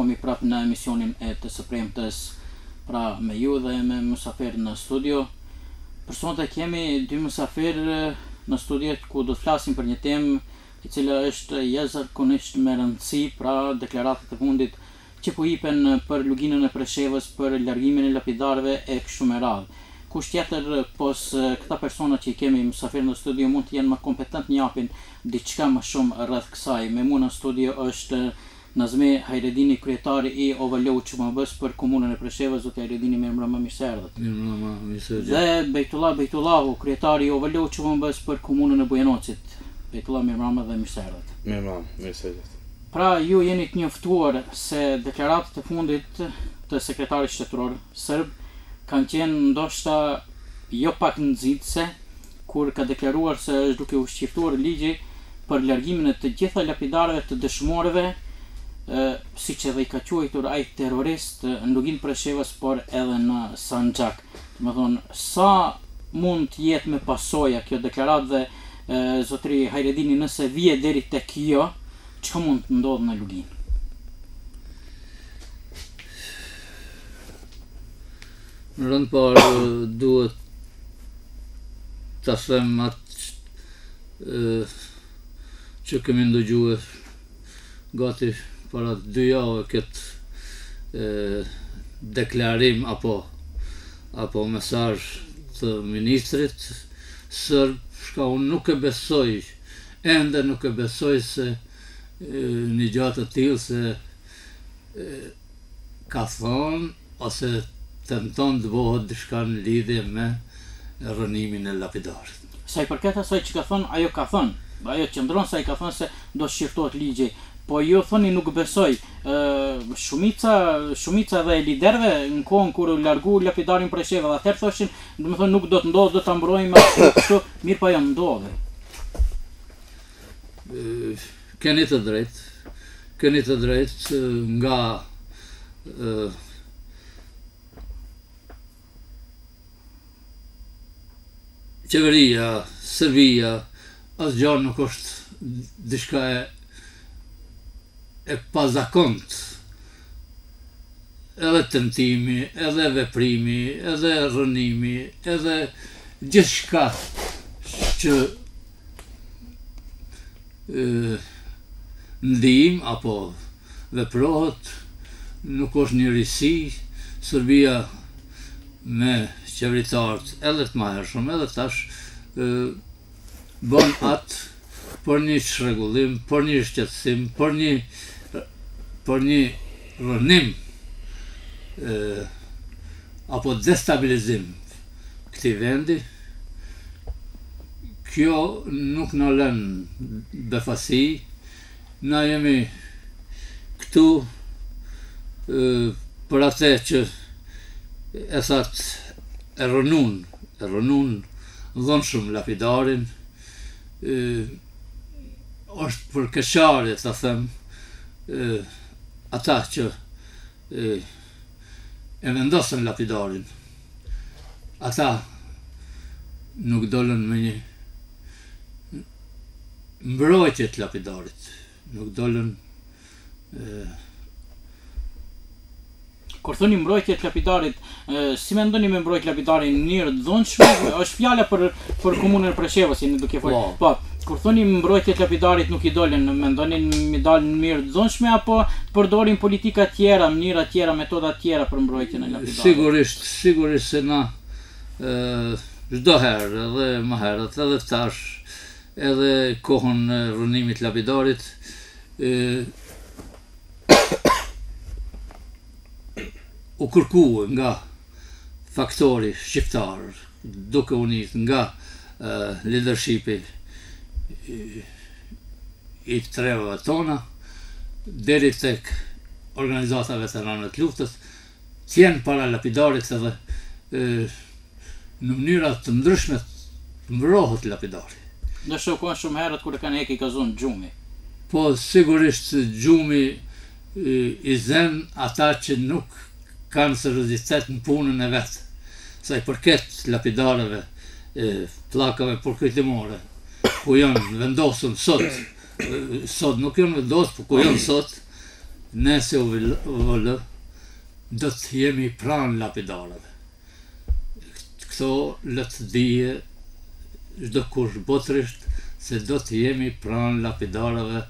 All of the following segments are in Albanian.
rikthehemi prapë në emisionin e të së premtes, pra me ju dhe me mysafir në studio. Për sonte kemi dy mysafir në studio ku do të flasim për një temë e cila është jashtëzakonisht me rëndësi, pra deklaratat e fundit që po hipen për luginën e Preshevës, për largimin e lapidarëve e kështu me radhë. Kush tjetër pos këta persona që i kemi mysafir në studio mund të jenë më kompetent një japin diçka më shumë rreth kësaj. Me mua në studio është Nazmi Hajredini, kryetari i OVL ÇMB-s për komunën e Preshevës. Zoti Hajredini, mirëmbrëma, mirë se erdhët. Mirëmbrëma, mirë se erdhët. Dhe Bejtullah Bejtullahu, kryetari i OVL ÇMB-s për komunën e Bujanocit. Bejtullah, mirëmbrëma dhe mirë se erdhët. Mirëmbrëma, mirë se erdhët. Pra ju jeni të njoftuar se deklaratat e fundit të sekretarit shtetëror serb kanë qenë ndoshta jo pak nxitse, kur ka deklaruar se është duke u shqiptuar ligji për largimin e të gjitha lapidarëve të dëshmorëve, siç edhe i ka quajtur ai terrorist në luginë Preshevës, por edhe në Sanxhak. Domethënë, sa mund të jetë me pasoja kjo deklaratë dhe zotëri Hajredini, nëse vije deri tek kjo, çka mund të ndodhë në luginë? Në rënd parë duhet të them atë që kemi ndëgjuar gati para 2 javë këtë deklarim apo mesazh të ministrit serb, shka unë nuk e besoj, ende nuk e besoj se një gjatë të tillë se ka thonë ose tenton të bëhet diçka në lidhje me rënimin e lapidarit. Sa i përket asaj që ka thënë, ajo ka thënë, ajo qëndron se ai ka thënë se do shqiptohet ligji, po ju thoni nuk besoj. Shumica dhe liderëve në kohën kur u largu lapidarin Preshevë, dhe atëherë thoshin, domethënë nuk do të ndodhë, do ta mbrojmë kështu, mirë po jo ndodhi. Keni të drejtë nga qeveria, Serbia, asgjë nuk është diçka e pazakont. Edhe tentimi, edhe veprimi, edhe rënimi, edhe gjithçka që ndihim apo veprohet nuk është një risi. Serbia me qeveritarët edhe të mahershëm edhe tash bën atë për një çrregullim, për një shqetësim, për një rënim apo destabilizim këtij vendi. Kjo nuk na lën befasi. Na jemi këtu për atë që e thatë e rënun dhunshëm lapidarin, është për keqarje ta them ata që e vendosën lapidarin. Ata nuk dolën me një mbrojtje të lapidarit, nuk dolën. Kur thoni mbrojtje të lapidarit, si mendoni me mbrojtje lapidarin në mënyrë të dhunshme? Është fjala për komunën e Preshevës, jeni duke folur. Po, kur thoni mbrojtje të lapidarit nuk i dolën, mendoni mi dalë në mënyrë të dhunshme apo përdorin politika tjera, mënyra tjera, metoda tjera për mbrojtjen e lapidarit? Sigurisht se na çdo herë, edhe më herët, edhe tash, edhe kohën e rënimit lapidarit, u kërku nga faktori shqiptar, duke u nis nga leadershipi i treve tona, deri tek organizata veteranët të luftës, t'jenë para lapidarit edhe në mënyra të ndryshme të mbrohet lapidari. Në shokon shumë herët kur e kanë heki ka zonë gjumi. Po sigurisht gjumi i zen ata që nuk kanë seriozitet në punën e vetë. Sa i përket lapidarëve, pllakave përkujtimore, ku janë vendosur sot nuk janë vendosur, po ku janë sot, ne si OVL do të jemi pranë lapidarëve. Këto le të dije çdo kush botërisht se do të jemi pranë lapidarëve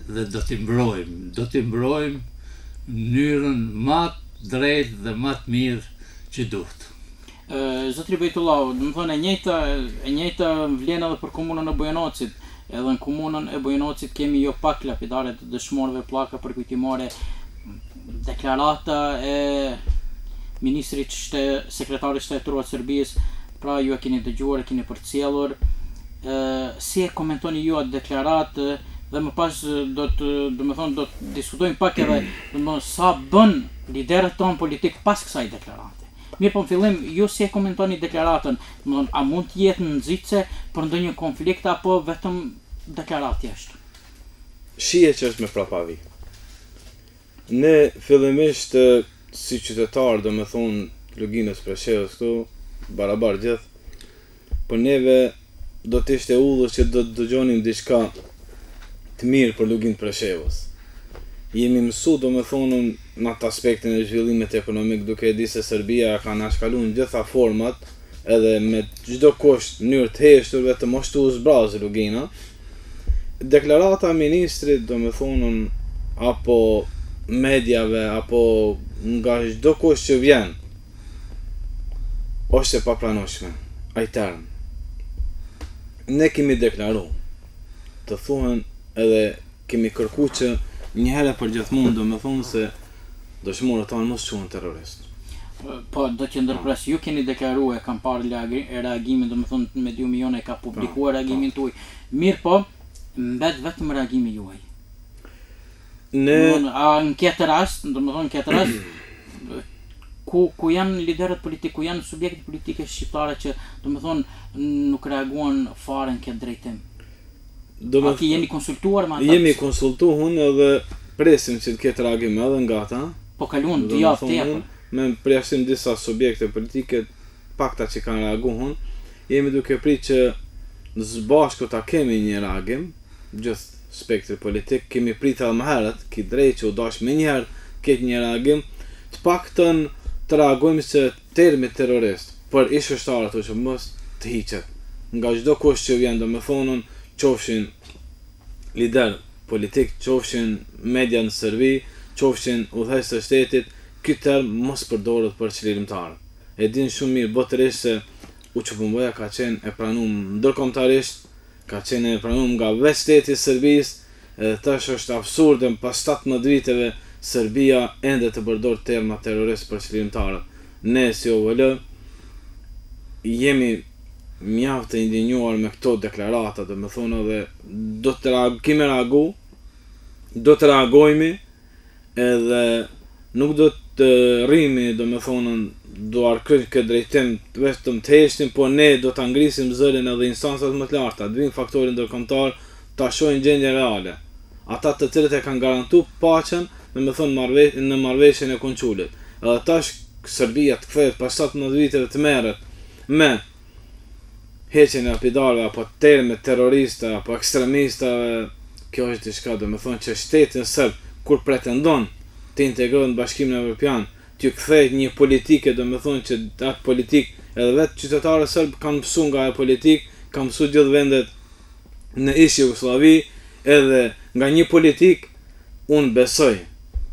dhe do t'i mbrojmë në mënyrën më të drejtë dhe më të mirë që duhet. Zotri Bejtullahu, do të thonë e njëjta vlen edhe për komunën e Bujanocit. Edhe në komunën e Bujanocit kemi jo pak lapidare të dëshmorëve pllaka përkujtimore, deklarata e ministrit sekretarit shtetror të Serbisë, pra ju e keni dëgjuar, e keni përcjellur. Si e komentoni ju atë deklaratë dhe më pas do të diskutojmë pak edhe sa bën liderët tonë politik pas kësaj deklarate. Mirë, po në fillim, ju si e komentoni deklaratën? A mund të jetë nxitse për ndonjë konflikt apo vetëm deklaratë jashtë? Shije që është me prapavi. Ne fillimisht si qytetar, do me thonë luginës Preshevës këtu, barabar gjithë, për neve do të ishte udhës që do të dëgjonim diçka të mirë për luginë Preshevës. Jemi mësu, do me thonë, në atë aspektin e zhvillimit ekonomik, duke e di se Serbia ka nashkalu në gjitha format, edhe me çdo kusht në mënyrë të heshtur, vetëm ashtu u zbrazë lugina. Deklarata e ministrit, do me thonë, apo medjave, apo nga çdo kusht që vjen, është e papranueshme, ajtern. Ne kemi deklaru, të thuhen edhe kemi kërku që një herë për gjithmonë, do me thonë se dëshmorët tanë mos quhen terrorist. Po, do që ndërpres, ju keni deklaruar, kam parë reagimin, do me thonë mediumi jone ka publikuar reagimin tuaj. Mirë po, mbet vetëm reagimi juaj. Në këtë rast, do me thonë këtë rast, ku janë liderët politikë, ku janë subjektet politike shqiptare që, do me thonë, nuk reaguan fare në këtë drejtim. A ki jeni konsultuar me ata? Jemi konsultuar edhe presim që të ketë reagim edhe nga ata. Po kaluan 2 javë tepër. Me përjashtim disa subjekte politike, pakta që kanë reaguar, jemi duke pritë që në zbashku ta kemi një reagim, gjithë spektri politik, kemi pritë edhe më herët, ki drejt që u dash me njëherë ketë një reagim, të paktën të reagojmë se termi terrorist për ishështarët që mos të hiqet. Nga çdo kush që vjen, do me thonën, qofshin lider politik, qofshin media në Serbi, qofshin udhëheqës të shtetit, ky term mos përdoret për çlirimtarët. E din shumë mirë botërisht se UÇP-ja ka qenë e pranuar ndërkombëtarisht, ka qenë e pranuar nga vetë shteti i Serbisë, edhe tash është absurde pas 17 viteve Serbia ende të përdor terma terrorist për çlirimtarët. Ne si OVL jemi mjaft të indinjuar me këto deklarata, do me thonë edhe do të reagojmi edhe nuk do të rrimi, do me thonë, duar këtë drejtim vetëm të heshtim, po ne do të ngrisim zërin edhe instansat më të larta, të vinë faktorin ndërkombëtar, ta shohin gjendjen reale. Ata të cilët e kanë garantu paqen, do me thonë në marrëveshjen e Konçulit. Edhe tash Serbia të kthehet pas 17 viteve të merret me heqjen e lapidarëve apo terme terroriste apo ekstremistave, kjo është diçka, do me thonë që shtetin serb kur pretendon të integrohet në Bashkimin Evropian, t'ju kthehet një politike, do me thonë që atë politik edhe vetë qytetarët serb kanë mësuar nga ajo politik, kanë mësuar gjithë vendet në ish Jugosllavi, edhe nga një politik unë besoj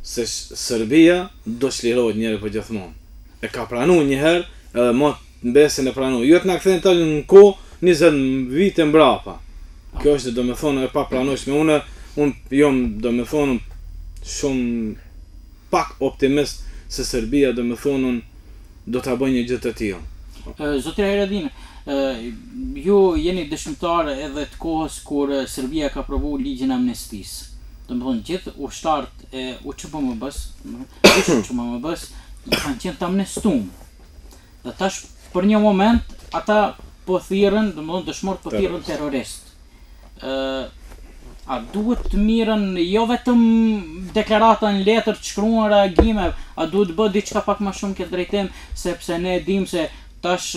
se Serbia do çlirohet njëherë për gjithmonë. E ka pranuar një herë edhe më mbesën e pranuar. Jo të na kthejnë tani në kohë 20 vite mbrapa. Kjo është, do me thonë, e papranueshme. Unë jom, do me thonë, shumë pak optimist se Serbia, do me thonë, do ta bëjë një gjë të tillë. Zotri Hajradin, ju jeni dëshmitar edhe të kohës kur Serbia ka provu ligjin e amnestisë. Do me thonë, gjithë ushtarët e UÇP-s kanë qenë të amnestuar. Dhe tash për një moment ata po thirrën, domethënë dëshmorët po thirrën terrorist. A duhet të mirën jo vetëm deklarata në letër të shkruan reagime, a duhet të bëhet diçka pak më shumë këtë drejtim, sepse ne e dimë se tash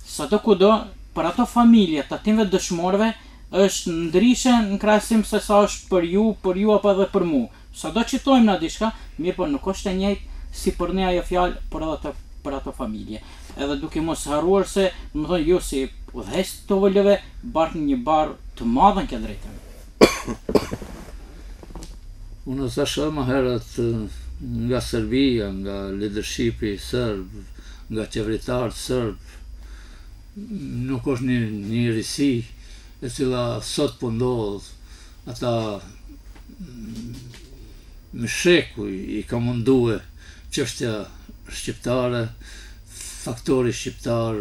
sado kudo për ato familje të atyve dëshmorëve është ndryshe në krahasim se sa është për ju apo edhe për mua. Sado që thojmë na diçka, mirë po nuk është e njëjtë si për ne ajo fjalë për ato familje. Edhe duke mos harruar se, domethënë ju si udhëheqës të volëve bartni një barë të madhe në këtë drejtim. Unë thash më herët nga Serbia, nga leadershipi serb, nga qeveritarët serb, nuk është një njërisi e cila sot po ndodh, ata me shekuj i ka mundue çështja shqiptare, faktori shqiptar,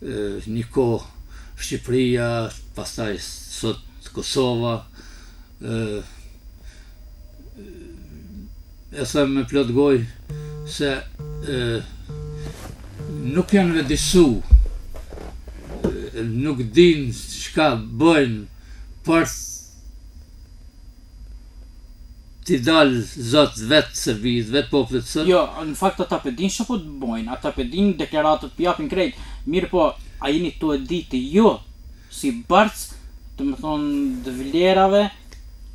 një kohë Shqipëria, pastaj sot Kosova, e them me plot gojë se nuk janë vedisu, nuk din çka bëjnë për t'i dalë zot vetë Serbisë, vetë popullit sërb. Jo, në fakt ata pedin çfarë po të bojnë, ata pedin deklaratët pjapin krejt, mirë po, a jeni tu e ditë jo, si barc, të më thonë të vlerave,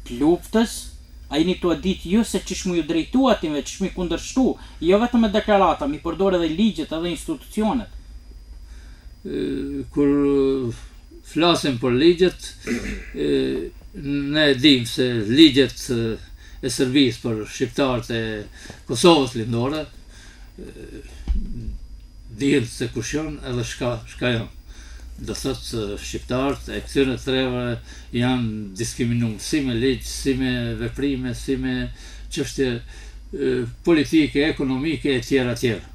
të luftës, a jeni tu e ditë jo se çish mu ju drejtu ative, çish mu kundërshtu, jo vetëm me deklarata, mi përdor edhe ligjet edhe institucionet. Kur flasim për ligjet, ne e dim se ligjet e Serbisë për shqiptarët e Kosovës lindore dihen se kush janë edhe shka janë. Do thotë se shqiptarët e këtyre treve janë diskriminuar si me ligj, si me veprime, si me çështje politike, ekonomike e tjera tjera.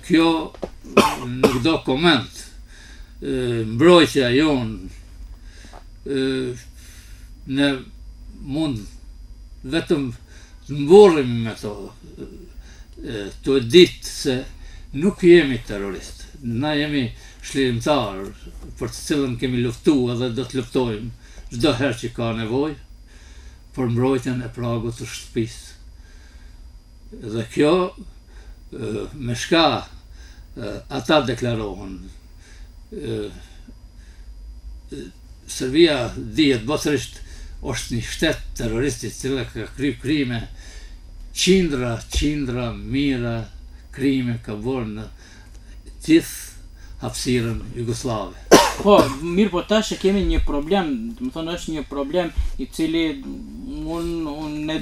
Kjo nuk do koment. Mbrojtja jonë ne mund vetëm të mburrim me to, të e ditë se nuk jemi terrorist, na jemi shlirimtar për të cilën kemi luftu edhe do të luftojmë çdo herë që ka nevojë për mbrojtjen e pragut të shtëpisë. Dhe kjo me shka ata deklarohen. Serbia dihet botërisht është një shtet terroristit cila ka kry krime, qindra mira krime ka bërë në gjithë hapësirën jugoslave. Po, mirë po tash e kemi një problem, më thonë është një problem i cili unë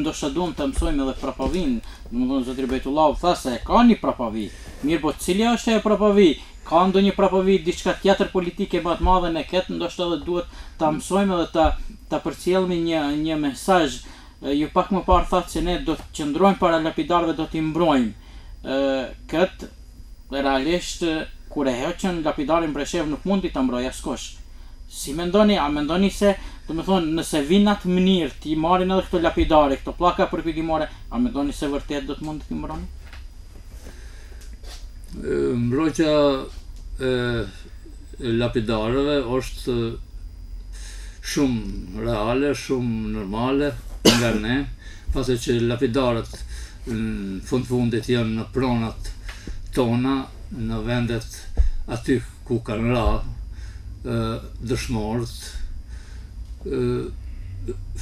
ndoshta duam të mësojmë edhe prapavin, më thonë zotri Bejtullahu tha se ka një prapavi, mirë po cili është e prapavi, ka ndonjë prapavi diçka tjetër politike më të madhe në këtë, ndoshta edhe duhet ta mësojmë edhe ta përcjellmi një mesazh. Ju pak më parë thatë se ne do të qëndrojmë para lapidarëve, do t'i mbrojmë. Këtë realisht kur e heqën lapidarin Breshev nuk mundi ta mbrojë askush. Si mendoni, a mendoni se, do të thonë, nëse vinë atë mënyrë t'i marrin edhe këto lapidare, këto pllaka përpitimore, a mendoni se vërtet do të mundi t'i mbrojnë? Mbrojtja e lapidarëve është shumë reale, shumë normale nga ne, pasi që lapidarët në fundit janë në pronat tona, në vendet aty ku kanë ra dëshmorët.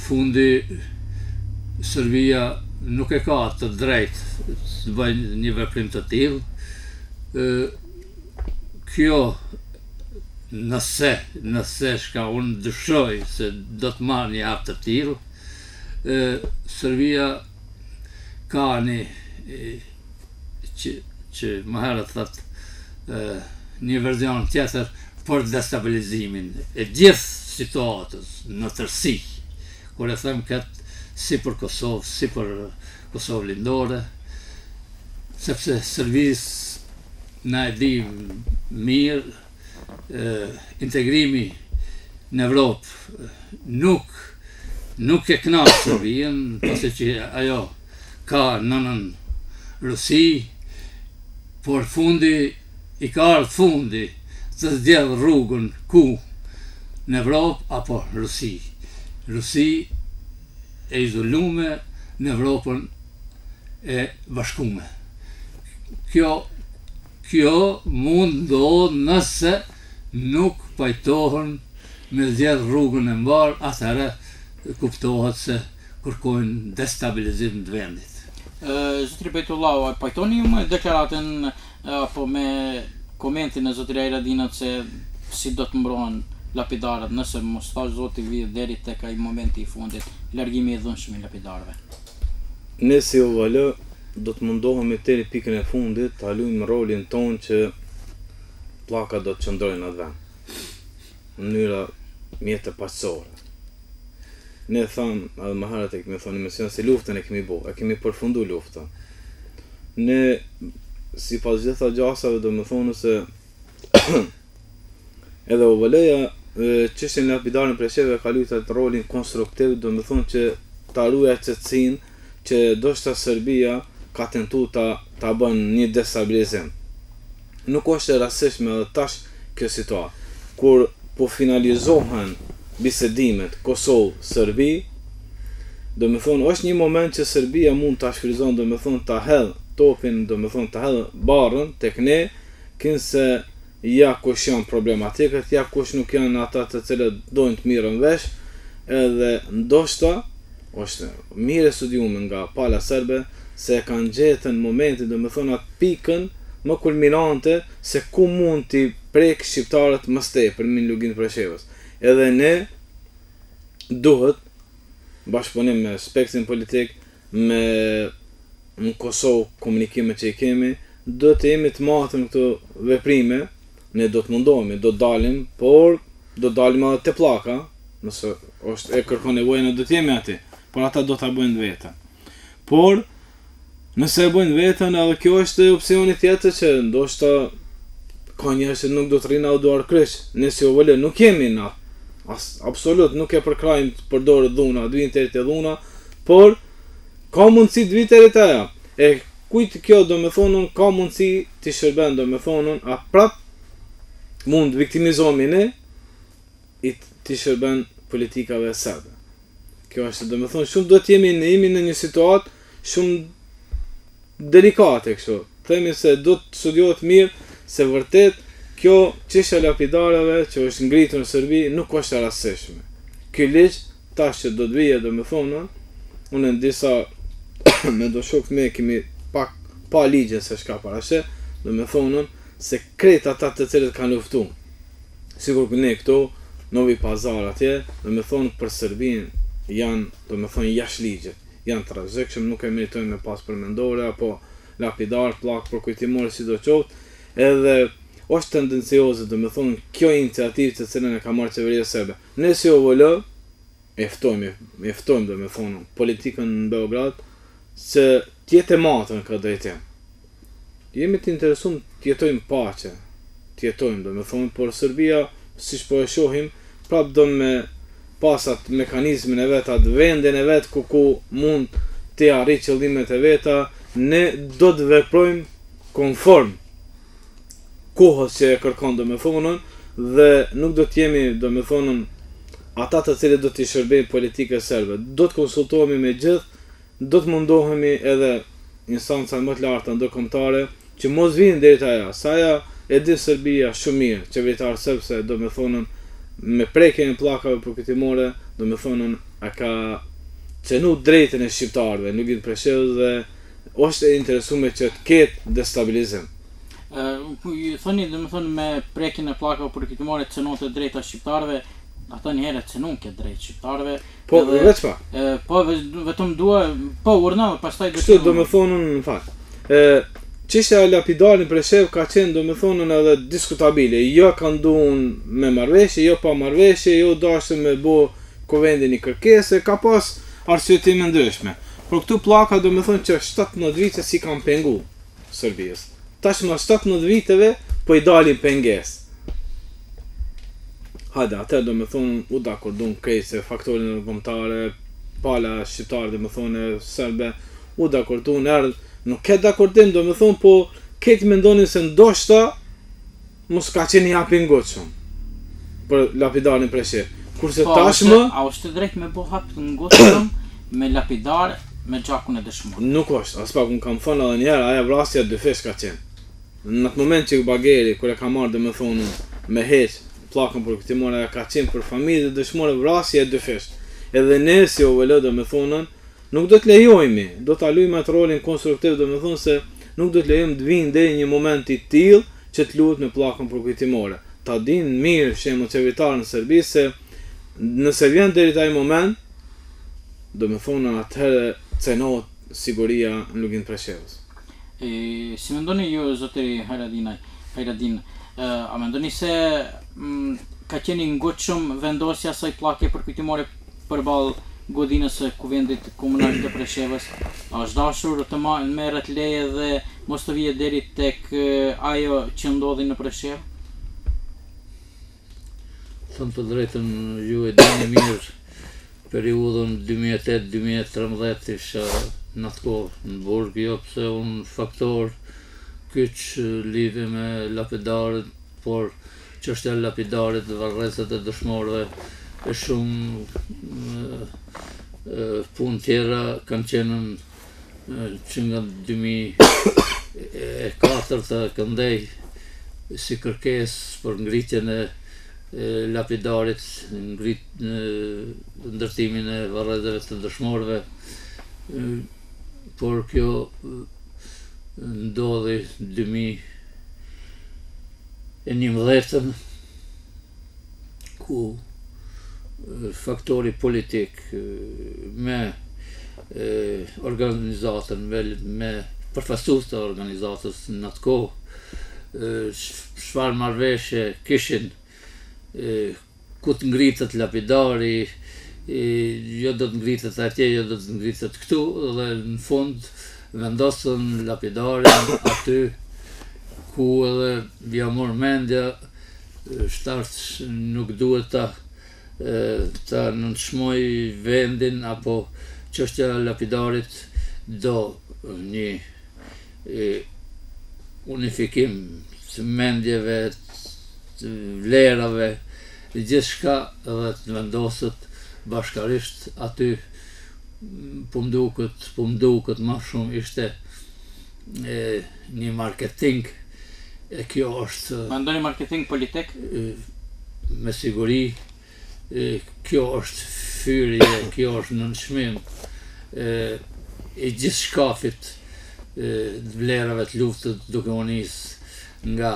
Fundi Serbia nuk e ka të drejtë të bëjë një veprim të tillë. Kjo nëse shka unë dëshoj se do të marrë një hap të tillë, Serbia ka një që më herët thëtë një verzion tjetër për destabilizimin e gjithë situatës në tërësi, kur e them këtë si për Kosovë, si për Kosovë lindore, sepse Serbisë na e dim mirë, integrimi në Evropë nuk e kënaq Serbien, pasi që ajo ka nënën Rusi, por i ka ardhur fundi të zgjedh rrugën ku në Evropë apo Rusi. Rusi e izolume në Evropën e bashkume. Kjo mund ndodh nëse nuk pajtohen me zgjedh rrugën e mbar, atëherë kuptohet se kërkojnë destabilizim të vendit. Zotri Bejtullahu, pajtoni ju me deklaratën apo me komentin e zotri Ajradinat se si do të mbrohen lapidarët nëse mos thash zoti vi deri tek ai momenti i fundit, largimi i dhunshëm i lapidarëve. Ne si OVL do të mundohemi deri pikën e fundit ta luajmë rolin ton që pllaka do të qëndrojnë në atë vend. Në mënyra mjetë paqësore. Ne thamë, edhe më herët e kemi thonë mision se luftën e kemi bërë, e kemi përfundu luftën. Ne si pas gjitha gjasave do më thonë se edhe OVL-ja çështjen e lapidarin Presheve ka luajtur rolin konstruktiv, do më thonë që ta ruaj qetësinë që ndoshta Serbia ka tentuar ta bën një destabilizim. Nuk është e rastishme edhe tash kjo situatë. Kur po finalizohen bisedimet Kosovë-Serbi, do më thonë është një moment që Serbia mund ta shfrytëzon, do më thonë ta hedh topin, do më thonë ta hedh barrën tek ne, kinse ja kush janë problematikët, ja kush nuk janë ata të cilët dojnë të mirën vesh, edhe ndoshta është mirë studiuar nga pala serbe se kanë gjetur në momentin, do më thonë atë pikën më kulminante se ku mund t'i prek shqiptarët më tepër në lugin të Preshevës. Edhe ne duhet bashkëpunim me spektrin politik, me në Kosovë komunikimet që i kemi, do të jemi të matëm këto veprime, ne do të mundohemi, do të dalim, por do të dalim edhe te pllaka, nëse është e kërkon nevojën, do të jemi aty, por ata do ta bëjnë vetën. Por nëse e bëjnë vetën, edhe kjo është opsioni tjetër që ndoshta ka njerëz që nuk do të rrinë duar kryq. Ne si OVL nuk jemi na. Absolut nuk e përkrajmë të përdorë dhuna, të vinë te dhuna, por ka mundësi të vitë te ajo. E kujt kjo do më thonun ka mundësi të shërben, do më thonun a prap mund viktimizohemi ne i të shërben politikave serbe. Kjo është do më thonë shumë do të jemi në një situatë shumë delikate kështu. Themi se do të studiohet mirë se vërtet kjo çështja e lapidarëve që është ngritur në Serbi nuk është e rastishme. Ky ligj tash që do të vijë, do më thonë, unë në disa me do shok me kemi pak pa ligjen se çka parashe, do më thonë se krejt ata të cilët kanë luftuar. Sigur që ne këtu Novi Pazar atje, do më thonë për Serbinë janë, do më thonë jashtë ligjit. Janë të rrezikshëm, nuk e meritojnë me pas përmendore apo lapidar, plak për kujtimore sidoqoftë, edhe është tendencioze, do më thonë kjo iniciativë të cilën e ka marrë qeveria serbe. Ne si OVL e ftojmë, do më thonë politikën në Beograd se të jetë e matën këtë drejtim. Jemi të interesuar të jetojmë paqe, të jetojmë, do më thonë, por Serbia, siç po e shohim, prap do me pasat mekanizmin e vet, atë vendin e vet ku mund të arrijë qëllimet e veta, ne do të veprojmë konform kohës që e kërkon, do më thonën, dhe nuk do të jemi, do më thonën, ata të cilët do të shërbejnë politikës serbe. Do të konsultohemi me gjithë, do të mundohemi edhe instanca më të larta ndërkombëtare që mos vinë deri te ajo. Sa ajo e di Serbia shumë mirë, qeveritar serb, se do më thonën me prekjen e pllakave përkutimore, do më thonën a ka cenu drejtën e shqiptarëve në lugin e Preshevës dhe është e interesuar që të ketë destabilizim. Thoni, do më thonë me prekjen e pllakave përkutimore cenohet drejta shqiptarëve, ata një herë cenon këtë drejt shqiptarëve. Po veç pa. Po vetëm dua, po urna, pastaj do të. Do më thonën në fakt. Çështja e lapidarit Preshev ka qenë, do më thonën, edhe diskutabile. Jo kanë duan me marrëveshje, jo pa marrëveshje, jo dashën me bë kuvendin i kërkesë, ka pas arsyetime ndryshme. Por këtu pllaka do më thonë që 17 vite si kanë pengu Serbisë. Tash më 17 viteve po i dalin pengesë. Hajde, atë do më thonë u dakordun krejt se faktorin ndërkombëtare, pala shqiptare do më thonë serbe, u dakordun erdh. Nuk ke dakordim, do më thonë, po këtë mendonin se ndoshta mos ka qenë i hap i ngutshëm për lapidarin Preshev. Kurse tashmë a është drejt me bo hap të ngutshëm me lapidar me gjakun e dëshmor? Nuk është, as pak unë kam thënë edhe një herë, ajo vrasja dyfish ka qenë. Në atë moment që Bageri kur e ka marrë, do më thonë, me heq pllakën përkutimore, ka qenë për familje dëshmore vrasja e dyfish. Edhe ne si OVL, do më thonë, nuk do të lejojmë, do ta luajmë atë rolin konstruktiv, domethënë se nuk do të lejojmë të vinë deri një moment i tillë që të luhet me pllakën përkujtimore. Ta dinë mirë shembull qeveritarë në Serbi se nëse vjen deri te ai moment, domethënë atëherë cenohet siguria në luginën e Preshevës. Si mendoni ju zotëri Hajradin, a mendoni se ka qenë ngutshëm vendosja e asaj pllake përkujtimore përballë godinës së kuvendit komunal të Preshevës? A është dashur të merret leje dhe mos të vijë deri tek ajo që ndodhi në Preshevë? Thëmë të drejtën, ju e dini mirë periudhën 2008-2013 isha në atë kohë në Burg, jo pse unë faktor kyç lidhe me lapidarit, por çështja e lapidarit dhe varrezat e dëshmorëve e shumë punë tjera kanë qenë që nga 2004 këndej si kërkesë për ngritjen e lapidarit, ndërtimin e varrezave të dëshmorëve, por kjo ndodhi 2011 ku faktori politik me organizatën, me përfaqësues të organizatës në atë kohë, çfarë marrëveshje kishin, ku të ngritet lapidari, jo do të ngritet atje, jo do të ngritet këtu, dhe në fund vendosën lapidarin aty ku edhe vja mor mendja, shtartë nuk duhet ta nënçmoj vendin apo çështja e lapidarit, do një unifikim të mendjeve, të vlerave, gjithçka edhe të vendoset bashkarisht aty. Po mduket më shumë ishte një marketing, e kjo është... Mendoni marketing politik? Me siguri, kjo është fyrje, kjo është nënçmim i gjithë shkafit vlerave të luftës duke u nis nga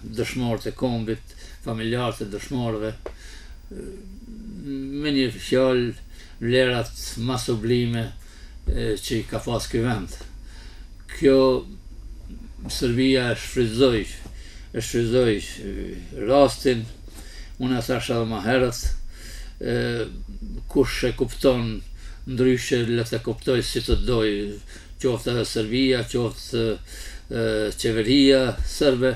dëshmorët e kombit, familjarët e dëshmorëve, me një fjalë vlerat më sublime që i ka pas ky vend. Kjo Serbia e shfryzoi rastin, unë e thash edhe më herët, kush e kupton ndryshe le të kuptoj si të doj, qoftë edhe Serbia, qoftë qeveria serbe,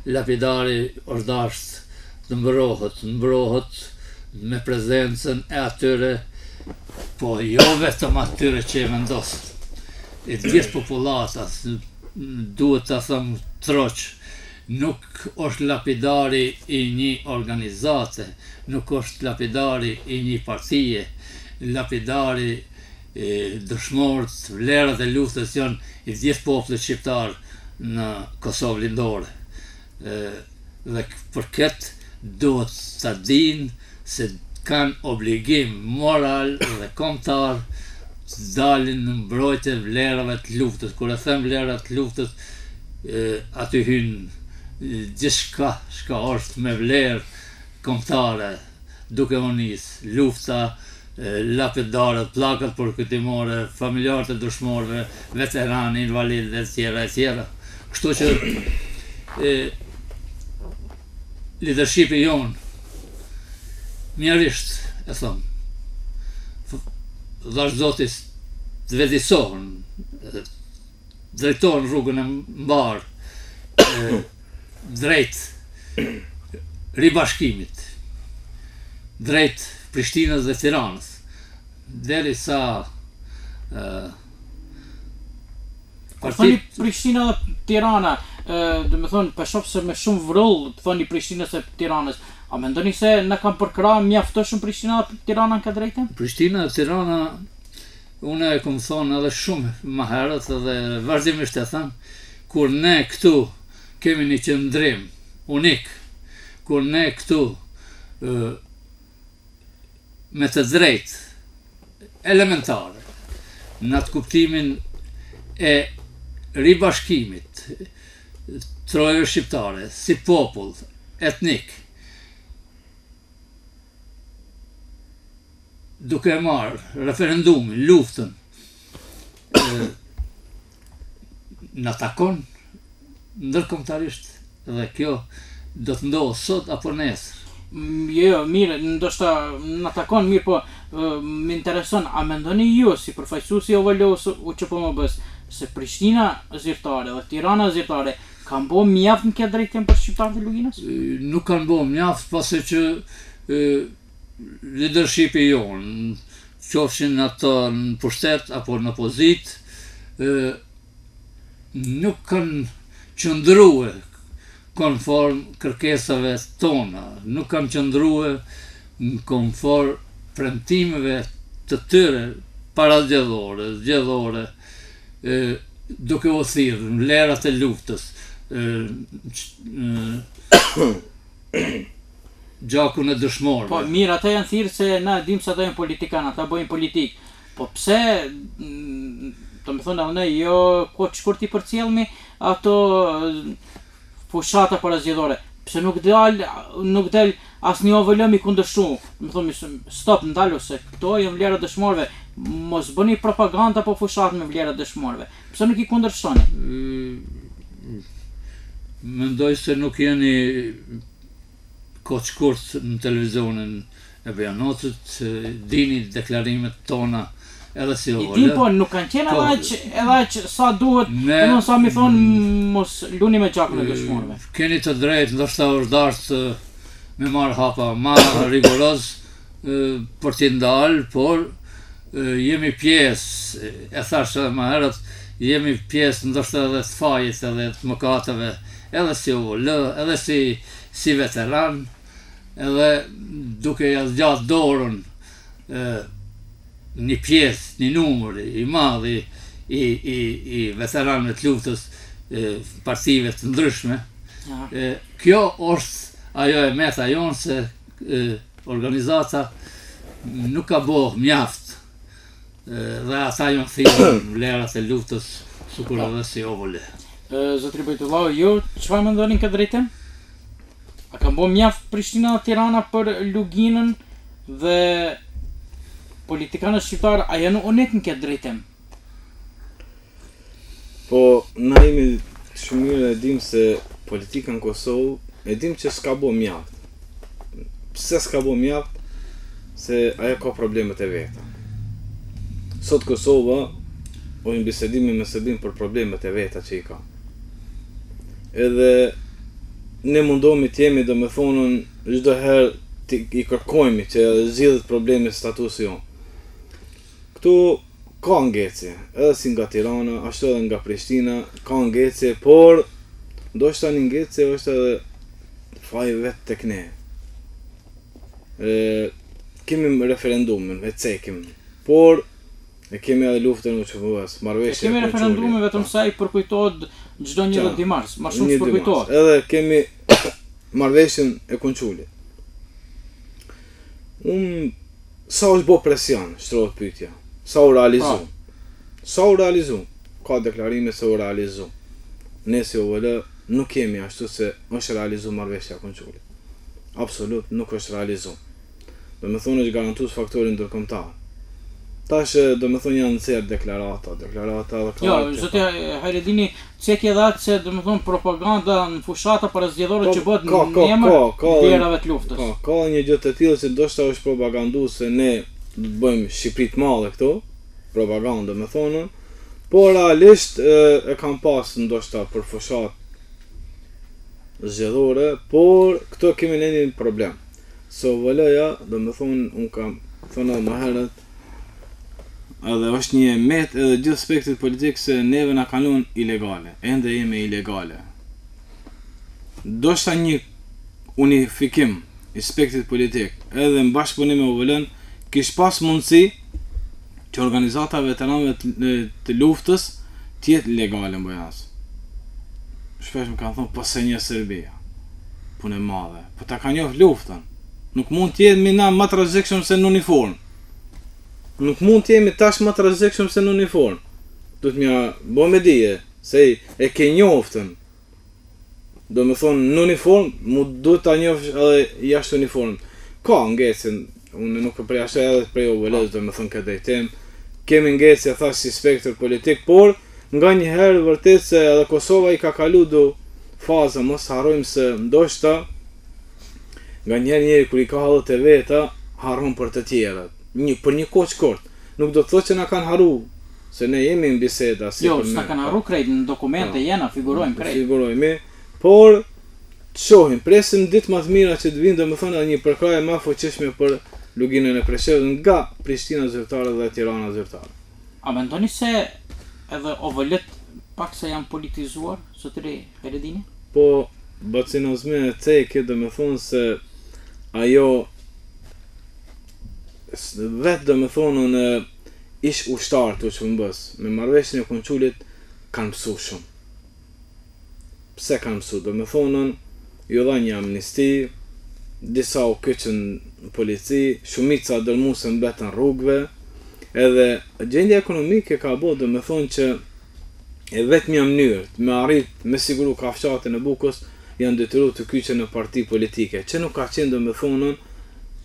lapidari është dashur të mbrohet me prezencën e atyre, po jo vetëm atyre që e vendosën. E gjithë popullatës, duhet të thëmë troq, nuk është lapidari i një organizate, nuk është lapidari i një partije, lapidari dëshmorët, vlerat e luftës janë i gjithë popullit shqiptar në Kosovë Lindore. Dhe për këtë duhet të dinë se kanë obligim moral dhe kombëtar të dalin në mbrojtje vlerave të luftës. Kur e them vlerat të luftës, aty hyn gjithçka çka është me vlerë kombëtare, duke u nis lufta, lapidarët, pllakat përkujtimore, familjarët e dëshmorëve, veteranë, invalidë dhe tjera e tjera. Kështu që leadershipi jon mjerisht e thon, dhash Zotis të vedisohen, drejtohen rrugën e mbar drejt ribashkimit, drejt Prishtinës dhe Tiranës, derisa thoni Prishtina dhe Tirana, do me thonë, për shoh se me shumë vrull të thoni Prishtinës e Tiranës, a mendoni se na kanë përkra mjaftoshëm Prishtina dhe Tirana në këtë drejtim? Prishtina dhe Tirana, unë e kom thonë edhe shumë më herët dhe vazhdimisht e them, kur ne këtu kemi një qëndrim unik, kur ne këtu me të drejtë elementare, në atë kuptimin e ribashkimit trojës shqiptare si popull etnik, duke marrë referendumin, luftën, në takon ndërkombëtarisht dhe kjo do të ndodhë sot apo nesër. Jo, mirë, ndoshta në takon mirë, po më intereson, a mendoni ju si përfaqësuesi i OVL-s u që po më bës, se Prishtina zyrtare dhe Tirana zyrtare kanë bo mjaft në këtë drejtim për shqiptarët e Luginës? Nuk kanë bo mjaft, pasi që leadershipi jonë, qofshin ato në pushtet apo në opozit, nuk kanë qëndruar konform kërkesave tona, nuk kanë qëndruar në konform premtimeve të tyre parazgjedhore, zgjedhore, duke u thirrë në vlerat e luftës, gjakun e dëshmorëve. Po mirë, ata janë thirrë se na dim se ata janë politikanë, ata bëjnë politikë. Po pse, do të thonë ne jo koç shkurti përcjellmi ato fushata parazgjedhore. Pse nuk del asnjë OVL i kundërshtu. Do të thonë stop, ndalu se këto janë vlera dëshmorëve. Mos bëni propaganda po fushat me vlera dëshmorëve. Pse nuk i kundërshoni? Mendoj se nuk jeni koç shkurt në televizionin e Bejanocit, dini deklarimet tona edhe si OVL. I di, po nuk kanë qenë edhe aq sa duhet, domethënë sa mi thon mos luni me gjakun e dëshmorëve. Keni të drejtë, ndoshta urdarët me marr hapa ma rigoroz për t'i ndalë, por jemi pjesë, e thash edhe më herët, jemi pjesë ndoshta edhe të fajit edhe të mëkateve, edhe si OVL, edhe si veteran, edhe duke ja zgjat dorën një pjesë, një numër i madh i veteranëve të luftës, partive të ndryshme. Kjo është ajo e meta jonë, se organizata nuk ka bo mjaft, dhe ata janë thirrur në vlerat e luftës, sikur edhe si OVL. Zotri Bojtullau, ju çfarë mendoni në këtë drejtim? A ka bo mjaft Prishtina dhe Tirana për Luginën dhe politikanët shqiptarë a janë unik në këtë drejtim? Po, na jemi shumë mirë e dim se politika në Kosovë, e dim që s'ka bo mjaft. Pse s'ka bo mjaft? Se ajo ka problemet e veta. Sot Kosova, o në bisedimi me Serbin për problemet e veta që i ka. Edhe ne mundohemi t'jemi, do me thonën, çdo herë i kërkojmë që zgjidhet problemi statusi jonë. Këtu ka ngecje, edhe si nga Tirana, ashtu edhe nga Prishtina, ka ngecje, por ndoshta një ngecje është edhe faji vetë tek ne. Kemi referendumin, e cekim, por e kemi edhe luftën u QFS, marrëveshje. Kemi referendumin vetëm sa i përkujtohet çdo 11 mars, më shumë përkujtohet. Edhe kemi marrëveshjen e Kunçulit. Sa është bo presion, shtrohet pyetja. Sa u realizu? Sa u realizu? Ka deklarime se u realizu. Ne si OVL nuk kemi ashtu se është realizu marrëveshja e Kunçulit. Absolut nuk është realizu. Do me thonë është garantues faktorin ndërkombëtar. Tash do me thonë janë nësër deklarata dhe klarte. Jo, zote Hajredini, cekje dhe atë se do me thonë propaganda në fushata parazgjedhore që bëhet në emër vlerave të luftës. Ka një gjë të tillë që ndoshta është propagandu se ne do të bëjmë Shqipëri të madhe këtu, propaganda me thonë, por realisht e kam pas ndoshta për fushat zgjedhore, por këto kemi një problem. So OVL-ja, do me thonë, unë kam thënë më herët, edhe është një met edhe gjithë spektit politik se neve na kalon ilegale, ende jemi ilegale. Ndoshta një unifikim i spektit politik, edhe në bashkëpunim me OVL-n, kish pas mundësi që organizata veteranëve të luftës tjetë legale në Bojans. Shpesh më kanë thonë, po se një Serbia, punë e madhe, po ta ka njohë luftën. Nuk mund t'jetë mina më të rrezikshëm se në uniformë. nuk mund të jemi tash më të rrezikshëm se në uniform. Duhet mja bo me dije, se e ke njoftën. Do me thonë, në uniform, mu duhet ta njofsh edhe jashtë uniform. Ka ngecin, unë nuk e përjashtoj edhe prej OVL-s, do me thonë këtë drejtim. Kemi ngecje, thash, si spektër politik, por nga njëherë vërtet se edhe Kosova i ka kalu do faza, mos harrojmë se ndoshta nga njëri kur i ka hallët e veta, harron për të tjerat. Për një kohë shkurt. Nuk do të thotë që na kanë harru, se ne jemi në biseda. Jo, s'na kanë harru krejt, në dokumente jena, figurojmë krejt. Figurojmë, por të shohim, presim ditë më të mira që të vinë, domethënë edhe një përkraje më fuqishme për luginën e Preshevës nga Prishtina zyrtare dhe Tirana zyrtare. A mendoni se edhe OVL-t pak se janë politizuar, zotëri Heredini? Po, bacinozme e ceke, domethënë se ajo vetë domethënë në ish ushtar të Çumbës, me marrëveshjen e Konçulit kanë mësu shumë. Pse kanë mësu? Domethënë ju dha një amnisti, disa u kyçën në polici, shumica dërmuesën mbetën rrugëve, edhe gjendja ekonomike ka bërë domethënë që e vetmja mënyrë me arrit me siguru kafshatën e Bukës janë detyruar të kyçen në parti politike, që nuk ka qenë domethënë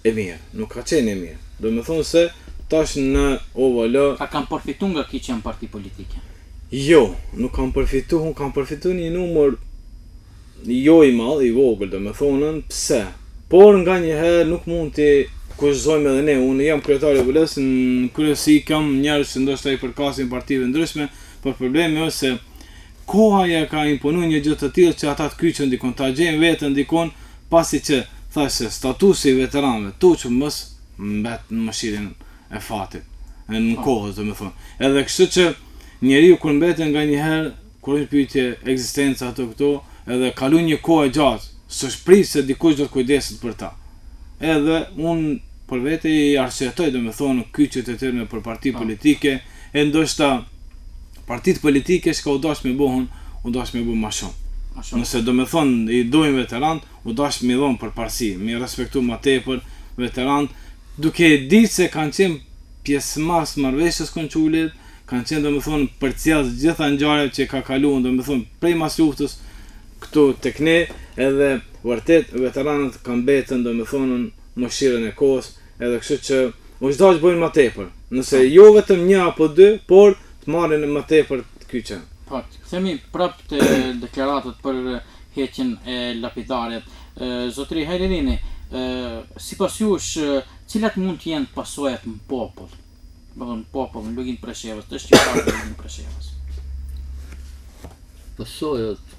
e mirë, nuk ka qenë e mirë. Domethënë se tash në OVL a kanë përfituar nga kyçja në parti politike? Jo, nuk kanë përfituar, kanë përfituar një numër jo i madh, i vogël, domethënë, pse? Por nga një herë nuk mund të kushtojmë edhe ne. Unë jam kryetari i OVL-s, në kryesi kam njerëz që ndoshta i përkasin partive ndryshme, por problemi është se koha ja ka imponuar një gjë të tillë që ata të kyçën dikon, ta gjejnë veten dikon, pasi që thashë statusi i veteranëve tuçi mos mbet në mëshirën e fatit, në kohës domethënë. Edhe kështu që njeriu kur mbeten nga një herë, kur është pyetje ekzistenca ato këto, edhe kalon një kohë gjatë, s'shprit se dikush do të kujdeset për ta. Edhe unë për vete i arsjetoj domethënë kyçet e tyre për parti politike, e ndoshta partitë politike që u dash me bëhun, u dash me bëu më shumë. Nëse domethënë i dojmë veteranët, u dash me dhon për parësi, me respektu më tepër veteranët, duke ditë se kanë qenë pjesëmarrës marrëveshjes Konçulit, kanë qenë domethënë përcjellës gjitha ngjarjet që ka kaluar domethënë prej mas luftës këtu tek ne, edhe vërtet veteranët kanë mbetën domethënë mëshirën e kohës, edhe kështu që u dash bëjnë më tepër. Nëse jo vetëm një apo dy, por të marrin më tepër të kyçen. Po, themi prapë të deklaratët për heqjen e lapidarit. Zotëri Heredini, sipas jush, cilat mund të jenë pasojat në popull? Në popull, në luginë Preshevës, të shqiptarët në luginë Preshevës.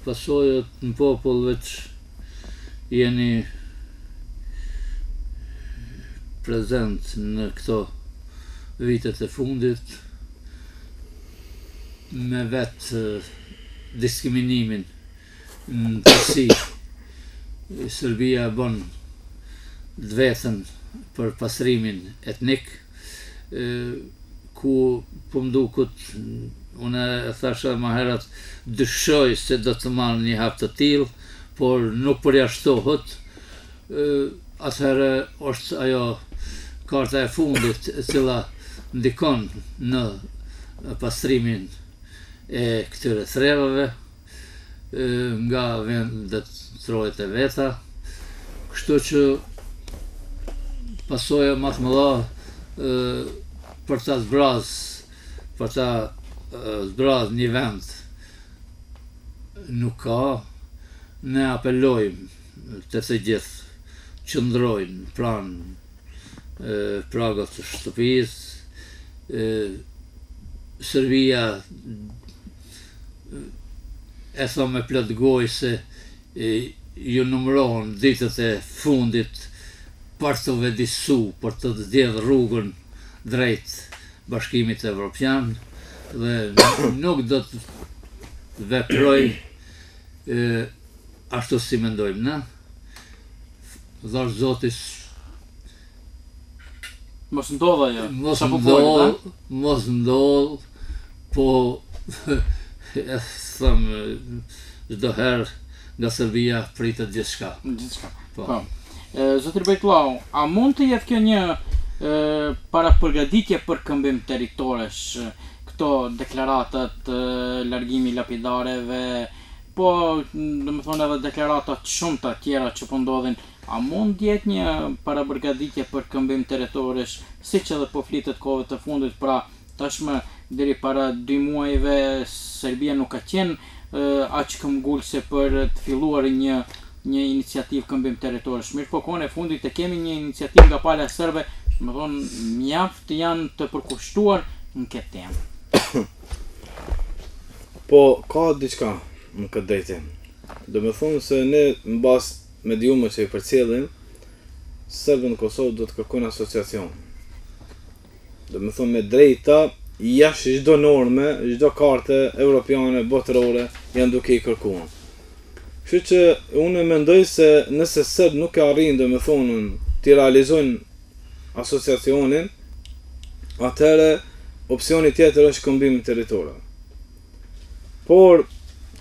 Pasojat në popull veç jeni prezent në këto vitet e fundit, me vetë diskriminimin në përsi. Serbia bën vetën për pastrimin etnik, ku po mdukut, unë e thasha më herët, dyshoj se do të marrë një hap të tillë, por nuk përjashtohet. Atëherë është ajo karta e fundit e cila ndikon në pastrimin e këtyre threvave nga vendet trojet e veta, kështu që pasoja më të mëdha për ta zbraz një vend nuk ka. Ne apelojmë të të gjithë qëndrojnë pranë pragët të shtëpisë. Serbia e thon me plot gojë se ju numërohen ditët e fundit për të vedisu, për të zgjedhur rrugën drejt Bashkimit Evropian dhe nuk do të veproj ashtu si mendojmë na. Dhash Zotis mos ndodha ajo. Mos ndodh, po e them çdo herë nga Serbia pritet gjithçka. Po. Zotëri Bejtullau, a mund të jetë kjo një para përgatitje për këmbim territoresh, këto deklaratat, largimi i lapidareve, po domethënë edhe deklarata të shumta tjera që po ndodhin, a mund jetë një parapërgatitje për këmbim territoresh, siç edhe po flitet kohëve të fundit, pra tashmë deri para 2 muajve Serbia nuk ka qenë aq këmbgulse për të filluar një iniciativë këmbim territoresh. Mirë po kohën e fundit e kemi një iniciativë nga pala serbe, domethënë mjaft janë të përkushtuar në këtë temë. Po ka diçka në këtë drejtim. Domethënë se ne mbas mediumet që i përcjellim, serbët në Kosovë do të kërkojnë asociacion. Domethënë me drejta jashtë çdo norme, çdo karte europiane, botërore janë duke i kërkuar. Kështu që unë mendoj se nëse serbë nuk e arrin domethënë të realizojnë asociacionin, atëherë opsioni tjetër është këmbimi i territoreve. Por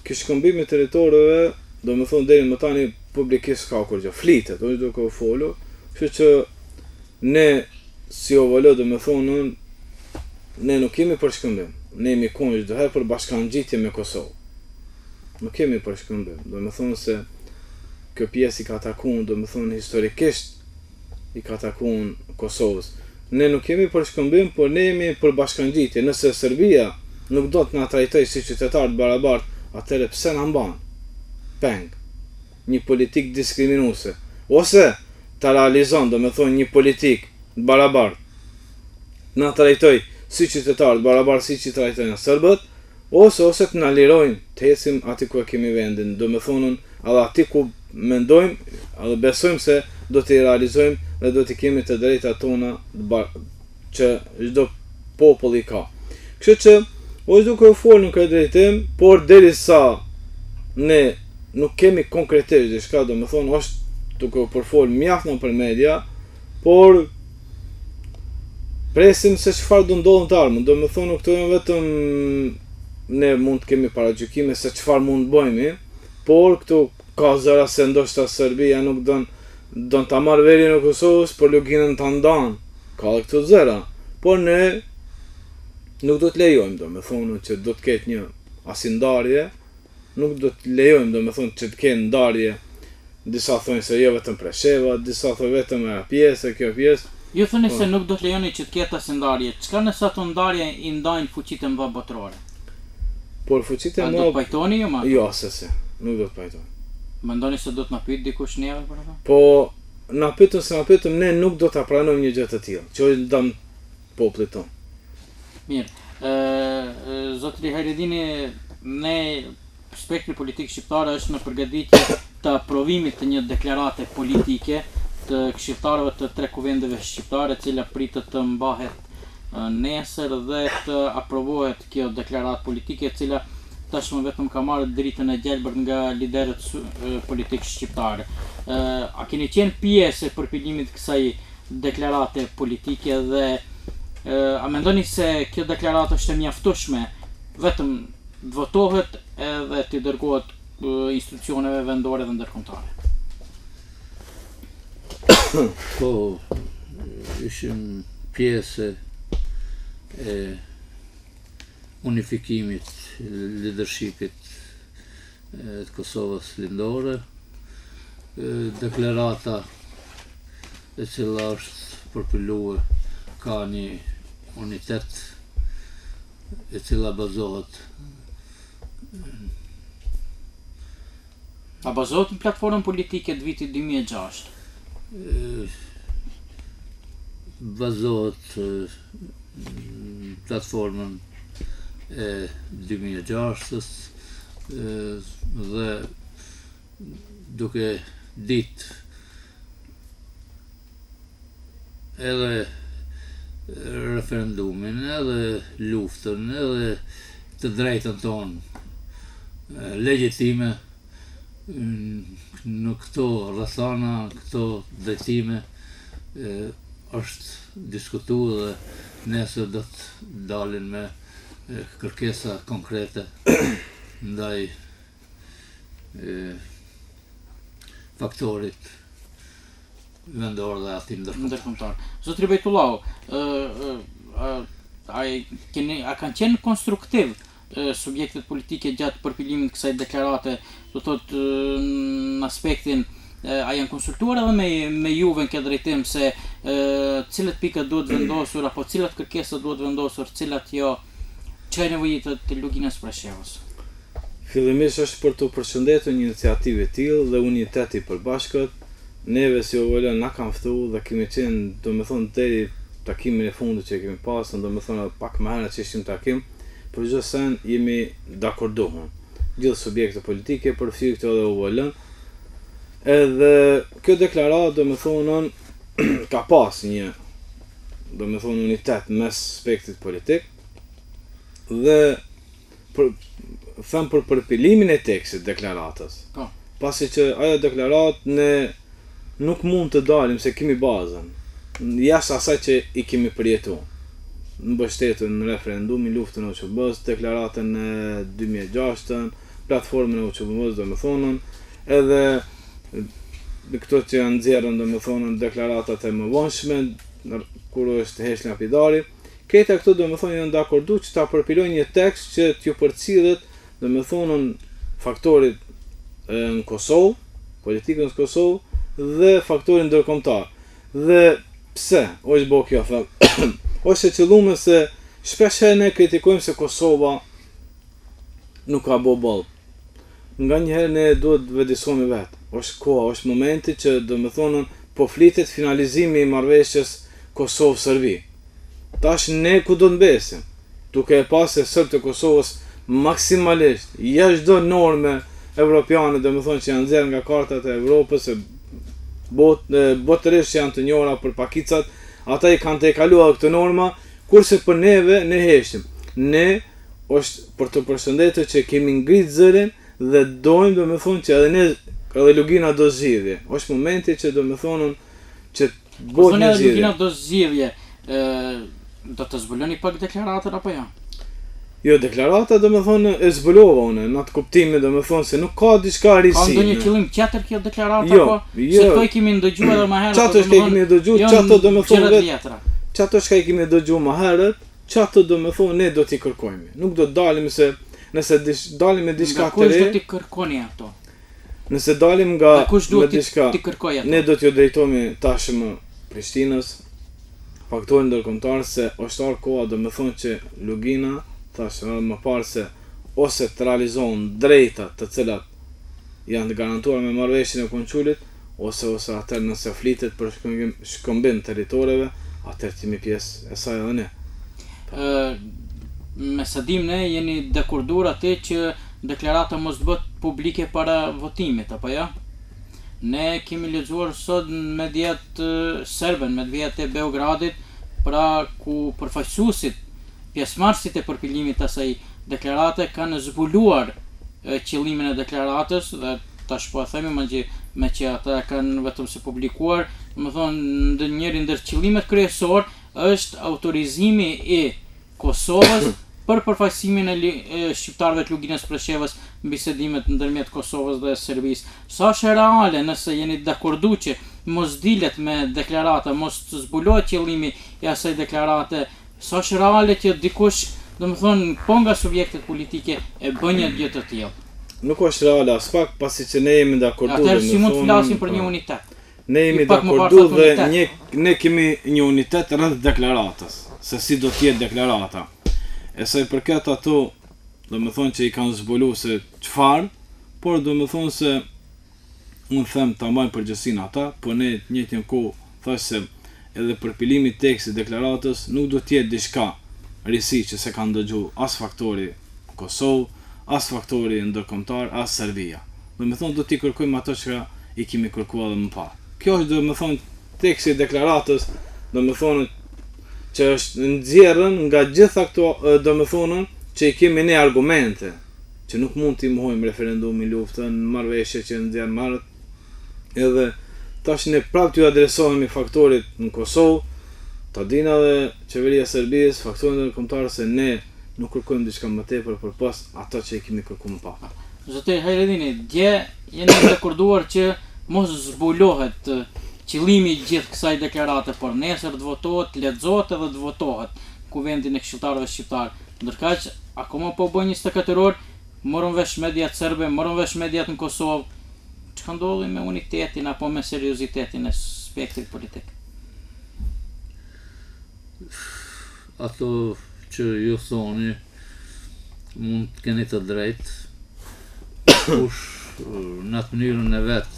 ky shkëmbim i territoreve, domethënë deri më tani publikisht ka kur gjë flitet, është duke u folur, kështu që ne si ovalo domethënë ne nuk kemi për shkëmbim. Ne jemi kundër çdo herë për bashkangjitje me Kosovë. Nuk kemi për shkëmbim. Domethënë se kjo pjesë i ka takuar domethënë historikisht i ka takuar Kosovës. Ne nuk kemi për shkëmbim, por ne jemi për bashkangjitje. Nëse Serbia nuk do të na trajtojë si qytetar të barabartë, atëherë pse na mban peng një politikë diskriminuese, ose ta realizon domethënë një politikë të barabartë, na trajtoj si qytetar të barabartë si që trajtojnë serbët, ose të na lirojnë të ecim aty ku kemi vendin, domethënë edhe aty ku mendojmë, edhe besojmë se do t'i realizojmë dhe do t'i kemi të drejtat tona që çdo popull i ka. Kështu që është duke u folur në këtë drejtim, por derisa ne nuk kemi konkretisht diçka, domethënë është duke u përfol mjaft nëpër media, por presim se çfarë do ndodhë të ardhmen. Domethënë këto janë vetëm ne mund të kemi paragjykime se çfarë mund bëjmë, por këtu ka zëra se ndoshta Serbia nuk don ta marrë verin e Kosovës, por loginën ta ndan. Ka edhe këto zëra, por ne nuk do të lejojmë domethënë që do të ketë një asindarje, nuk do të lejojmë domethënë që të ketë ndarje. Disa thonë se jo vetëm Presheva, disa thonë vetëm ajo pjesë, kjo pjesë. Ju thoni se nuk do të lejoni që të ketë asindarje. Çka nëse ato ndarje i ndajnë fuqitë e mëdha botërore? Por fuqitë e mëdha do të pajtoni ju ma? Jo, se nuk do të pajtoni. Mendoni se do të na pyet dikush neve për ato? Po na pyetën se na pyetëm, ne nuk do ta pranojmë një gjë të tillë, që është ndam popullit tonë. Mirë, zotëri Hajredini, ne spektri politik shqiptar është në përgatitje të aprovimit të një deklarate politike të këshilltarëve të 3 kuvendeve shqiptare, e cila pritet të mbahet nesër dhe të aprovohet kjo deklaratë politike, e cila tashmë vetëm ka marrë dritën e gjelbërt nga liderët politikë shqiptarë. A keni qenë pjesë e përpilimit të kësaj deklarate politike dhe a mendoni se kjo deklaratë është e mjaftueshme vetëm të votohet edhe të dërgohet institucioneve vendore dhe ndërkombëtare? Po, ishim pjesë e unifikimit, leadershipit të Kosovës lindore. Deklarata e cila është përpilluar ka një unitet e cila bazohet A bazohet në platformën politike të vitit 2006? Bazohet platformën e 2006-ës dhe duke ditë edhe referendumin, edhe luftën, edhe të drejtën tonë legjitime në këto rrethana, këto drejtime është diskutuar dhe nesër do të dalin me kërkesa konkrete ndaj faktorit vendor dhe aty ndërkombëtar. Zotri Bejtullahu, a kanë qenë konstruktiv subjektet politike gjatë përpilimit kësaj deklarate, do thotë në aspektin a janë konsultuar edhe me juve në këtë drejtim se cilat pika duhet vendosur apo cilat kërkesa duhet vendosur, cilat jo, çka nevojitet të Luginës Preshevës? Fillimisht është për të përshëndetur një iniciativë e tillë dhe uniteti i përbashkët. Neve si OVL na kanë ftuar dhe kemi qenë, domethënë deri takimin e fundit që kemi pasur, domethënë pak më herët që ishim takim, për çdo sen jemi dakorduar. Gjithë subjekte politike përfshirë këto edhe OVL. Edhe kjo deklaratë domethënë ka pas një domethënë unitet mes aspektit politik dhe për përpilimin e tekstit deklaratës. Pasi që ajo deklaratë ne nuk mund të dalim se kemi bazën jashtë asaj që i kemi përjetuar. Mbështetën në referendumin, luftën e UÇB-s, deklaratën e 2006-ën, platformën e UÇB-s, domethënë, edhe këto që janë nxjerrën domethënë deklaratat e mëvonshme kur është hequr lapidari. Këta këto domethënë janë dakordu që ta përpilojnë një tekst që t'ju përcillet domethënë faktorit në Kosovë, politikën në Kosovë dhe faktorin ndërkombëtar. Dhe pse është bëu kjo them? Është e qëlluar se shpesh ne kritikojmë se Kosova nuk ka bëu boll. Nganjëherë ne duhet të vëdësohemi vetë. Është koha, është momenti që domethënë po flitet finalizimi i marrëveshjes Kosovë-Serbi. Tash ne ku do të mbesim? Duke e pasur serbët e Kosovës maksimalisht jashtë çdo norme evropiane, domethënë që janë nxjerrë nga kartat e Evropës, botërisht janë të njohura për pakicat, ata i kanë tejkaluar këtë norma, kurse për neve ne heqim. Ne është për të përshëndetur që kemi ngrit zërin dhe dojmë domethënë që edhe Lugina do zgjidhje. Është momenti që domethënë që bëhet një zgjidhje. Lugina do zgjidhje. Do të zbuloni pak deklaratën apo jo? Jo, deklarata domethënë e zbulova unë, në atë kuptimin domethënë se nuk ka diçka risi. Ka ndonjë qëllim tjetër kjo deklaratë apo? Se këto i kemi ndëgjuar edhe më herët. Çato që kemi dëgjuar, çato domethënë vetë. Çato që kemi dëgjuar më herët, çato domethënë ne do t'i kërkojmë. Nuk do të dalim se nëse dalim me diçka të re. Kush do t'i kërkoni ato? Nëse dalim nga me diçka, ne do t'ju drejtohemi tashmë Prishtinës, faktorin ndërkombëtar se është ardhur koha domethënë që Lugina thashë më parë se ose të realizohen drejta të cilat janë të garantuar me marrëveshjen e konsulit, ose atëherë nëse flitet për shkëmbim territoreve, atëherë jemi pjesë e saj edhe ne. Me sa dim ne jeni dakorduar atë që deklarata mos bëhet publike para votimit, apo jo? Ne kemi lexuar sot në mediat serbe, në mediat e Beogradit, pra ku përfaqësuesit pjesëmarrësit e përpilimit të asaj deklarate kanë zbuluar qëllimin e deklaratës dhe tash po e themi me që ata kanë vetëm se publikuar, domethënë njëri ndër qëllimet kryesor është autorizimi i Kosovës për përfaqësimin e shqiptarëve të Luginës Preshevës në bisedimet ndërmjet Kosovës dhe Serbisë. Sa është reale nëse jeni dakordu që mos dilet me deklarata, mos zbulohet qëllimi i asaj deklarate, sa është reale që dikush, domethënë, po nga subjektet politike e bën një gjë të tillë? Nuk është reale as pak, pasi që ne jemi dakordu. Atëherë si mund të flasim për një unitet? Ne jemi dakordu dhe ne kemi një unitet rreth deklaratës, se si do të jetë deklarata. E sa i përket ato, domethënë që i kanë zbuluar se çfarë, por domethënë se unë them ta mbajnë përgjegjësinë ata, po ne në njëjtën kohë thash se edhe përpilimi i tekstit deklaratës nuk do të jetë diçka risi që se kanë dëgjuar as faktori Kosovë, as faktori ndërkombëtar, as Serbia. Domethënë do t'i kërkojmë ato që i kemi kërkuar edhe më parë. Kjo është domethënë teksti i deklaratës, domethënë që është nxjerrën nga gjitha këto domethënë që i kemi ne argumente, që nuk mund t'i mohojmë referendumin, luftën, marrëveshje që nxjerr marrët. Edhe tash ne prapë t'ju adresohemi faktorit në Kosovë, ta dinë edhe qeveria e Serbisë, faktorin ndërkombëtar se ne nuk kërkojmë diçka më tepër përpas ato që i kemi kërkuar më parë. Zoti Hajredini, dje jeni dakorduar që mos zbulohet qëllimi i gjithë kësaj deklarate për nesër të votohet, lexohet edhe të votohet në Kuvendin e Këshilltarëve Shqiptar. Ndërkaq, akoma po bën 24 orë, morën vesh mediat serbe, morën vesh mediat në Kosovë. Çka ndodhi me unitetin apo me seriozitetin e spektrit politik? Ato që ju thoni mund të keni të drejtë, kush në atë mënyrën e vetë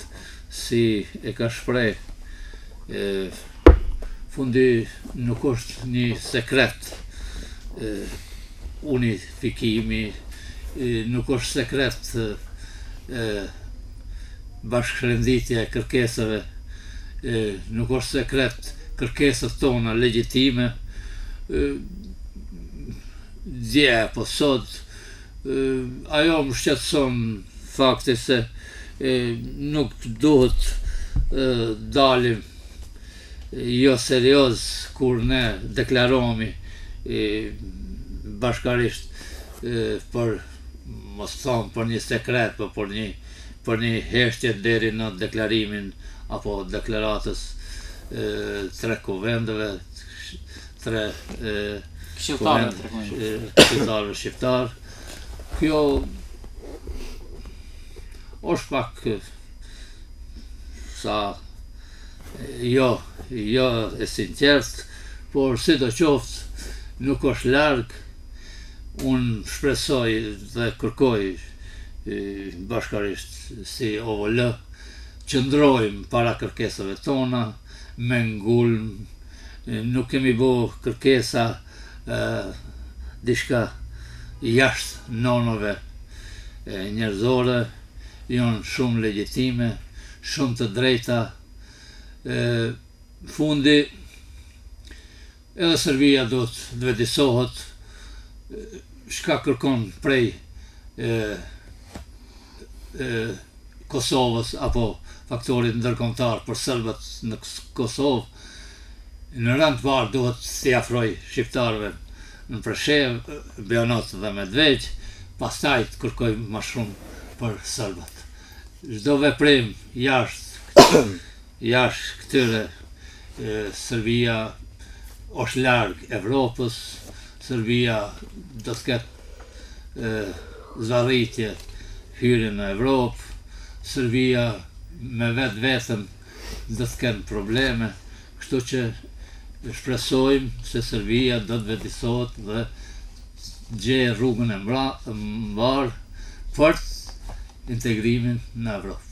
si e ka shpreh, fundi nuk është një sekret, unifikimi, nuk është sekret bashkërenditja e kërkesave, nuk është sekret kërkesat tona legjitime, dje apo sot, ajo më shqetëson fakti se nuk duhet dalim jo serioz kur ne deklarohemi bashkarisht për, mos thonë për një sekret, për një heshtje deri në deklarimin apo deklaratës 3 kuvendeve, 3 këshilltarëve shqiptar. Kjo është pak sa jo e sinqert, por sidoqoftë nuk është larg. Unë shpresoj dhe kërkoj bashkarisht si OVL qëndrojmë para kërkesave tona me ngulm, nuk kemi bo kërkesa diçka jashtë normave njerëzore, janë shumë legjitime, shumë të drejta. Fundi edhe Serbia do të vedisohet, shka kërkon prej Kosovës apo faktorit ndërkombëtar për serbët në Kosovë, në rënd parë duhet t'i afroj shqiptarëve në Preshevë, Beonat dhe Medveq, pastaj të kërkoj më shumë për serbët. Çdo veprim jashtë këtyre, Serbia është larg Evropës, Serbia do të ketë zvarritje hyrje në Evropë, Serbia me vetëm do të kenë probleme, kështu që shpresojmë se Serbia do të vedisohet dhe gjejë rrugën e mbarë për integrimin në Evropë.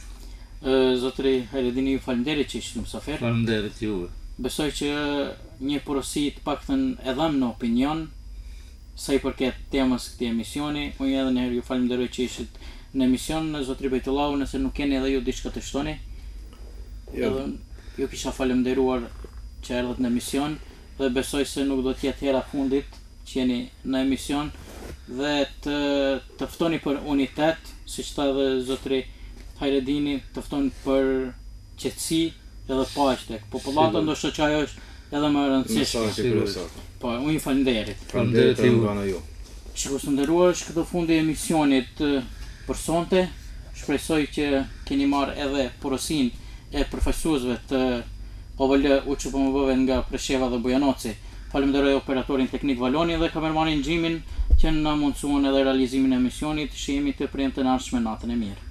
Zotëri Hajredini, ju faleminderit që ishit mysafir. Faleminderit juve. Besoj që një porosi të paktën e dham në opinion sa i përket temës këtij emisioni. Unë edhe një herë ju falenderoj që ishit në emision. Zotëri Bejtullahu, nëse nuk keni edhe ju diçka të shtoni, edhe ju kisha falenderuar që erdhët në emision dhe besoj se nuk do të jetë hera fundit që jeni në emision dhe të ftoni për unitet, siç tha edhe zotëri Hajredini, të ftoni për qetësi edhe paqe tek popullata, ndoshta që ajo është edhe më e rëndësishme. Po, unë ju falenderit. Faleminderit ju. Shikues të nderuar, është këtë fundi i emisionit për sonte. Shpresoj që keni marrë edhe porosinë e përfaqësuesve të OVL UÇPMB nga Presheva dhe Bujanoci. Falenderoj operatorin teknik Valoni dhe kameramanin Xhimin që na mundsuan edhe realizimin e emisionit. Shihemi të premten ardhshme, natën e mirë.